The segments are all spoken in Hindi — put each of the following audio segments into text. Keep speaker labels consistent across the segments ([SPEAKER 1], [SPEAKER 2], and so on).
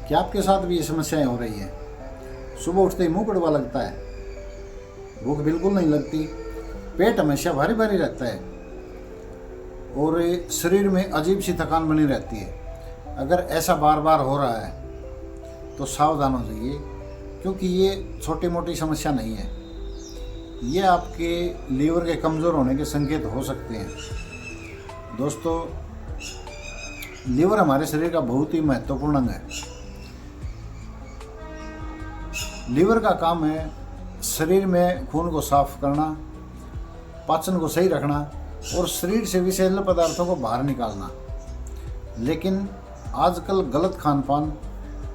[SPEAKER 1] क्या आपके साथ भी ये समस्याएं हो रही हैं? सुबह उठते ही मुंह कड़वा लगता है, भूख बिल्कुल नहीं लगती, पेट हमेशा भारी भारी रहता है और शरीर में अजीब सी थकान बनी रहती है। अगर ऐसा बार बार हो रहा है तो सावधान हो जाइए, क्योंकि ये छोटी मोटी समस्या नहीं है। ये आपके लीवर के कमज़ोर होने के संकेत हो सकते हैं। दोस्तों, लीवर हमारे शरीर का बहुत ही महत्वपूर्ण अंग है। लीवर का काम है शरीर में खून को साफ करना, पाचन को सही रखना और शरीर से विषैले पदार्थों को बाहर निकालना। लेकिन आजकल गलत खान पान,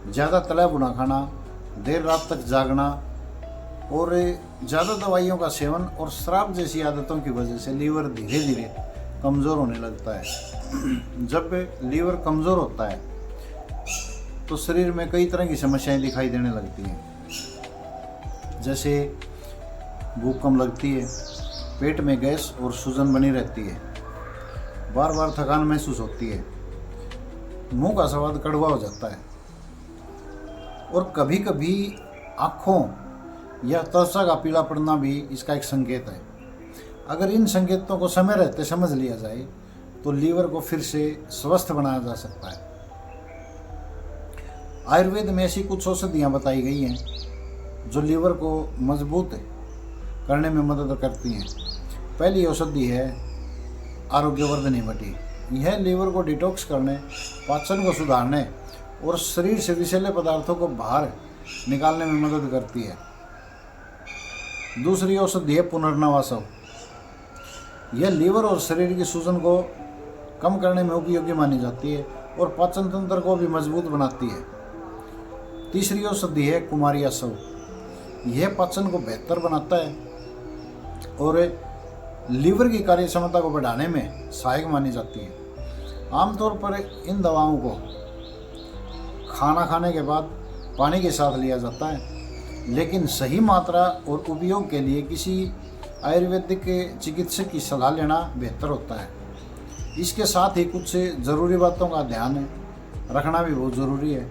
[SPEAKER 1] ज़्यादा तला भुना खाना, देर रात तक जागना और ज़्यादा दवाइयों का सेवन और शराब जैसी आदतों की वजह से लीवर धीरे धीरे कमज़ोर होने लगता है। जब लीवर कमज़ोर होता है तो शरीर में कई तरह की समस्याएं दिखाई देने लगती हैं, जैसे भूख कम लगती है, पेट में गैस और सूजन बनी रहती है, बार बार थकान महसूस होती है, मुंह का स्वाद कड़वा हो जाता है और कभी कभी आँखों या त्वचा का पीला पड़ना भी इसका एक संकेत है। अगर इन संकेतों को समय रहते समझ लिया जाए तो लीवर को फिर से स्वस्थ बनाया जा सकता है। आयुर्वेद में ऐसी कुछ औषधियाँ बताई गई हैं जो लीवर को मजबूत करने में मदद करती हैं। पहली औषधि है आरोग्यवर्धनी बटी। यह लीवर को डिटॉक्स करने, पाचन को सुधारने और शरीर से विषैले पदार्थों को बाहर निकालने में मदद करती है। दूसरी औषधि है पुनर्नवासव। यह लीवर और शरीर की सूजन को कम करने में उपयोगी मानी जाती है और पाचन तंत्र को भी मजबूत बनाती है। तीसरी औषधि है कुमारियासव। यह पाचन को बेहतर बनाता है और लीवर की कार्य क्षमता को बढ़ाने में सहायक मानी जाती है। आमतौर पर इन दवाओं को खाना खाने के बाद पानी के साथ लिया जाता है, लेकिन सही मात्रा और उपयोग के लिए किसी आयुर्वेदिक चिकित्सक की सलाह लेना बेहतर होता है। इसके साथ ही कुछ ज़रूरी बातों का ध्यान रखना भी बहुत ज़रूरी है।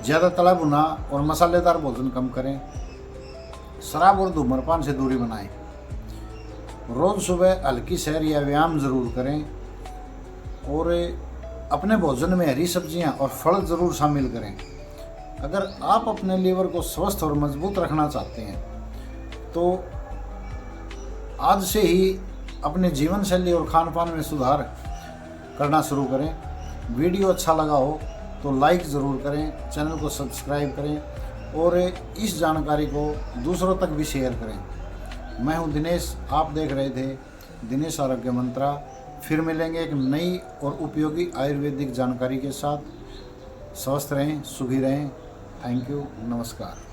[SPEAKER 1] ज़्यादा तला भुना और मसालेदार भोजन कम करें। शराब और धूम्रपान से दूरी बनाएं। रोज़ सुबह हल्की सैर या व्यायाम ज़रूर करें और अपने भोजन में हरी सब्जियां और फल ज़रूर शामिल करें। अगर आप अपने लीवर को स्वस्थ और मजबूत रखना चाहते हैं तो आज से ही अपने जीवन शैली और खान पान में सुधार करना शुरू करें। वीडियो अच्छा लगा हो तो लाइक ज़रूर करें, चैनल को सब्सक्राइब करें और इस जानकारी को दूसरों तक भी शेयर करें। मैं हूं दिनेश, आप देख रहे थे दिनेश आरोग्य मंत्रा। फिर मिलेंगे एक नई और उपयोगी आयुर्वेदिक जानकारी के साथ। स्वस्थ रहें, सुखी रहें। थैंक यू, नमस्कार।